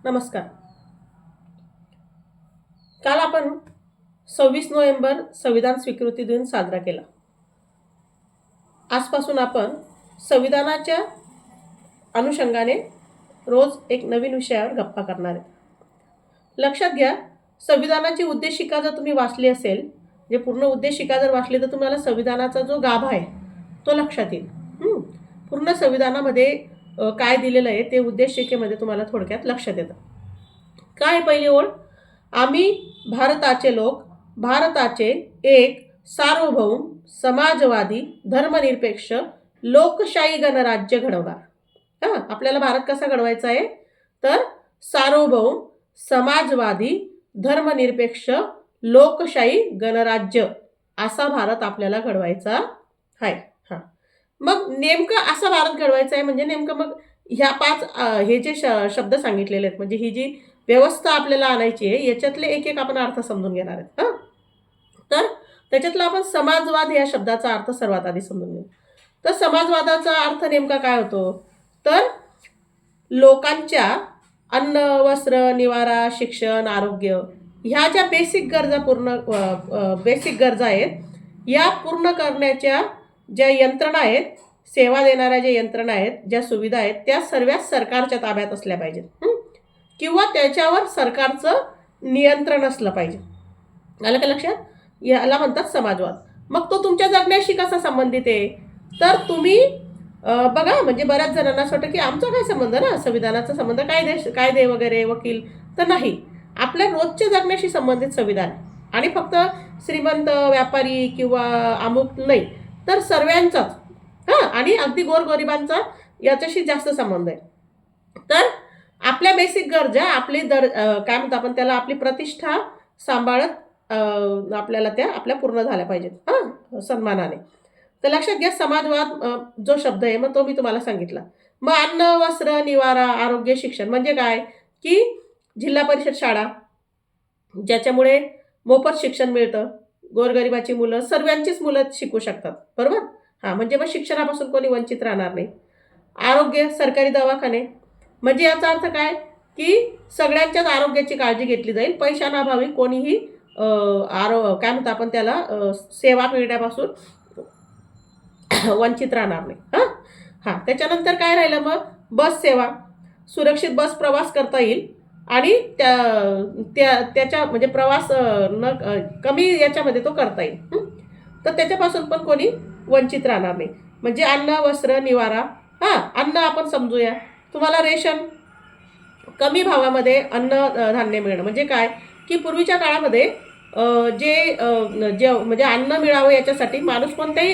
नमस्कार. काल आपण 26 नोव्हेंबर संविधान स्वीकृती दिन साजरा केला. आजपासून आपण संविधानाच्या अनुषंगाने रोज एक नवीन विषयावर गप्पा करणार आहे. लक्षात घ्या, संविधानाची उद्देशिका जर तुम्ही वाचली असेल, म्हणजे पूर्ण उद्देशिका जर वाचली तर तुम्हाला संविधानाचा जो गाभा आहे तो लक्षात येईल. पूर्ण संविधानामध्ये काय दिलेलं आहे ते उद्देशिकेमध्ये तुम्हाला थोडक्यात लक्षात येतं. काय पहिली ओळ? आम्ही भारताचे लोक भारताचे एक सार्वभौम समाजवादी धर्मनिरपेक्ष लोकशाही गणराज्य घडवणार. आपल्याला भारत कसा घडवायचा आहे? तर सार्वभौम समाजवादी धर्मनिरपेक्ष लोकशाही गणराज्य असा भारत आपल्याला घडवायचा आहे. मग नेमकं असा भारत घडवायचा आहे म्हणजे नेमकं मग ह्या 5 हे जे शब्द सांगितलेले आहेत, म्हणजे ही जी व्यवस्था आपल्याला आणायची आहे याच्यातले एक एक आपण अर्थ समजून घेणार आहेत. तर त्याच्यातला आपण समाजवाद या शब्दाचा अर्थ सर्वात आधी समजून घेऊ. तर समाजवादाचा अर्थ नेमका काय होतो? तर लोकांच्या अन्न, वस्त्र, निवारा, शिक्षण, आरोग्य ह्या ज्या बेसिक गरजा आहेत, या पूर्ण करण्याच्या ज्या यंत्रणा आहेत, सेवा देणाऱ्या ज्या यंत्रणा आहेत, ज्या सुविधा आहेत, त्या सर्व सरकारच्या ताब्यात असल्या पाहिजेत किंवा त्याच्यावर सरकारचं नियंत्रण असलं पाहिजे. आलं का लक्षात? याला म्हणतात समाजवाद. मग तो तुमच्या जगण्याशी कसा संबंधित आहे? तर तुम्ही बघा, म्हणजे बऱ्याच जणांना असं वाटतं की आमचा काय संबंध ना, संविधानाचा संबंध कायदे वगैरे वकील, तर नाही. आपल्या रोजच्या जगण्याशी संबंधित संविधान आणि फक्त श्रीमंत व्यापारी किंवा अमुक नाही, तर सर्वांचाच आणि अगदी गोरगरिबांचा याच्याशी जास्त संबंध आहे. तर आपल्या बेसिक गरजा, आपली काय म्हणतो आपण त्याला, आपली प्रतिष्ठा सांभाळत आपल्याला त्या आपल्या पूर्ण झाल्या पाहिजेत सन्मानाने. तर लक्षात घ्या, समाजवाद जो शब्द आहे मग तो मी तुम्हाला सांगितला. मग अन्न, वस्त्र, निवारा, आरोग्य, शिक्षण म्हणजे काय? की जिल्हा परिषद शाळा ज्याच्यामुळे मोफत शिक्षण मिळतं, गोरगरिबाची मुलं, सर्वांचीच मुलं शिकू शकतात, बरोबर? म्हणजे मग शिक्षणापासून कोणी वंचित राहणार नाही. आरोग्य, सरकारी दवाखाने, म्हणजे याचा अर्थ काय? की सगळ्यांच्याच आरोग्याची काळजी घेतली जाईल, पैशांअभावी कोणीही काय म्हणतो आपण त्याला सेवा मिळण्यापासून वंचित राहणार नाही. त्याच्यानंतर काय राहिलं मग? बस सेवा, सुरक्षित बस प्रवास करता येईल आणि त्याच्या म्हणजे प्रवास कमी याच्यामध्ये तो करता येईल. तर त्याच्यापासून पण कोणी वंचित राहणार नाही. म्हणजे अन्न, वस्त्र, निवारा. अन्न आपण समजूया, तुम्हाला रेशन कमी भावामध्ये अन्न धान्य मिळणं म्हणजे काय? की पूर्वीच्या काळामध्ये जे म्हणजे अन्न मिळावं याच्यासाठी माणूस कोणत्याही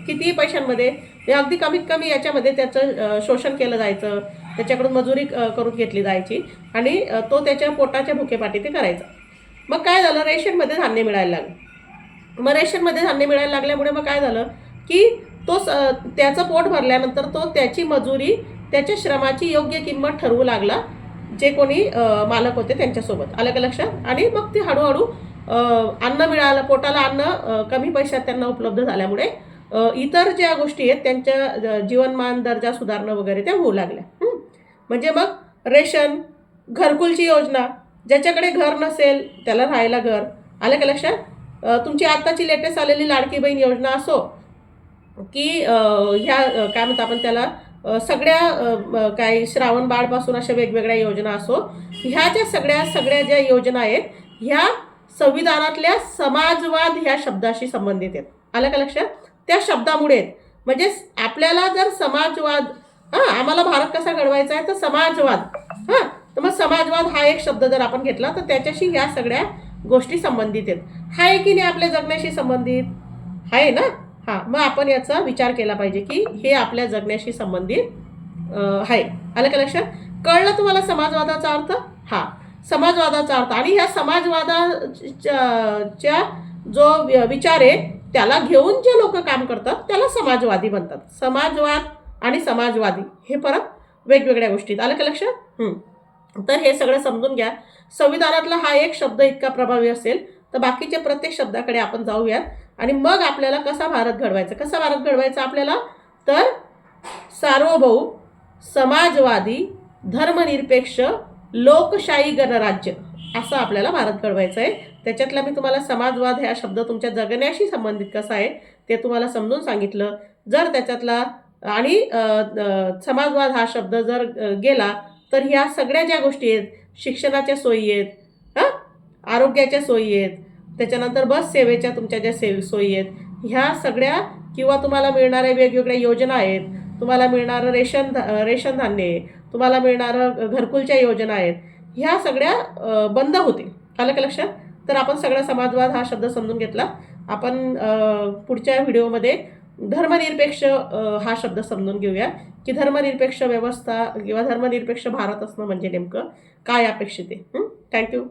कितीही पैशांमध्ये, अगदी कमीत कमी याच्यामध्ये त्याचं शोषण केलं जायचं, त्याच्याकडून मजुरी करून घेतली जायची आणि तो त्याच्या पोटाच्या भुकेपाठी ते करायचा. मग काय झालं? रेशनमध्ये धान्य मिळायला लागलं. मग रेशनमध्ये धान्य मिळायला लागल्यामुळे मग काय झालं की तो त्याचं पोट भरल्यानंतर तो त्याची मजुरी, त्याच्या श्रमाची योग्य किंमत ठरवू लागला, जे कोणी मालक होते त्यांच्यासोबत. आलं का लक्षात? आणि मग ते हळूहळू अन्न मिळालं, पोटाला अन्न कमी पैशात त्यांना उपलब्ध झाल्यामुळे इतर ज्या गोष्टी आहेत त्यांच्या जीवनमान दर्जा सुधारणं वगैरे त्या होऊ लागल्या. म्हणजे मग रेशन, घरकुलची योजना, ज्याच्याकडे घर नसेल त्याला राहायला घर. आलं का लक्षात? तुमची आत्ताची लेटेस्ट आलेली लाडकी बहीण योजना असो की ह्या काय म्हणतो आपण त्याला सगळ्या काय श्रावण बाळपासून अशा वेगवेगळ्या योजना असो, ह्या ज्या सगळ्या ज्या योजना आहेत ह्या संविधानातल्या समाजवाद ह्या शब्दाशी संबंधित आहेत. आलं का लक्षात? त्या शब्दामुळे आहेत. म्हणजे आपल्याला जर समाजवाद, आम्हाला भारत कसा घडवायचा आहे तर समाजवाद, तर मग समाजवाद हा एक शब्द जर आपण घेतला तर त्याच्याशी ह्या सगळ्या गोष्टी संबंधित आहेत. आहे की नाही आपल्या जगण्याशी संबंधित? आहे ना? मग आपण याचा विचार केला पाहिजे की हे आपल्या जगण्याशी संबंधित आहे. आलं का लक्षात? कळलं तुम्हाला समाजवादाचा अर्थ? समाजवादाचा अर्थ. आणि ह्या समाजवादाच्या जो विचार आहे त्याला घेऊन जे लोक काम करतात त्याला समाजवादी म्हणतात. समाजवाद आणि समाजवादी हे परत वेगवेगळ्या गोष्टीत. आलं का लक्षात? तर हे सगळं समजून घ्या. संविधानातला हा एक शब्द इतका प्रभावी असेल तर बाकीच्या प्रत्येक शब्दाकडे आपण जाऊयात आणि मग आपल्याला कसा भारत घडवायचा आपल्याला? तर सार्वभौम समाजवादी धर्मनिरपेक्ष लोकशाही गणराज्य असं आपल्याला भारत घडवायचं आहे. त्याच्यातला मी तुम्हाला समाजवाद हा शब्द तुमच्या जगण्याशी संबंधित कसा आहे ते तुम्हाला समजून सांगितलं. जर त्याच्यातला आणि समाजवाद हा शब्द जर गेला तर ह्या सगळ्या ज्या गोष्टी आहेत, शिक्षणाच्या सोयी आहेत, हां, आरोग्याच्या सोयी आहेत, त्याच्यानंतर बस सेवेच्या तुमच्या ज्या सोयी आहेत, ह्या सगळ्या किंवा तुम्हाला मिळणाऱ्या वेगवेगळ्या योजना आहेत, तुम्हाला मिळणारं रेशन धान्य आहे, तुम्हाला मिळणारं घरकुलच्या योजना आहेत, ह्या सगळ्या बंद होतील. आलं का लक्षात? तर आपण सगळा समाजवाद हा शब्द समजून घेतला. आपण पुढच्या व्हिडिओमध्ये धर्मनिरपेक्ष हा शब्द समजून घेऊया की धर्मनिरपेक्ष व्यवस्था किंवा धर्मनिरपेक्ष भारत असणं म्हणजे नेमकं काय अपेक्षित आहे. थँक्यू.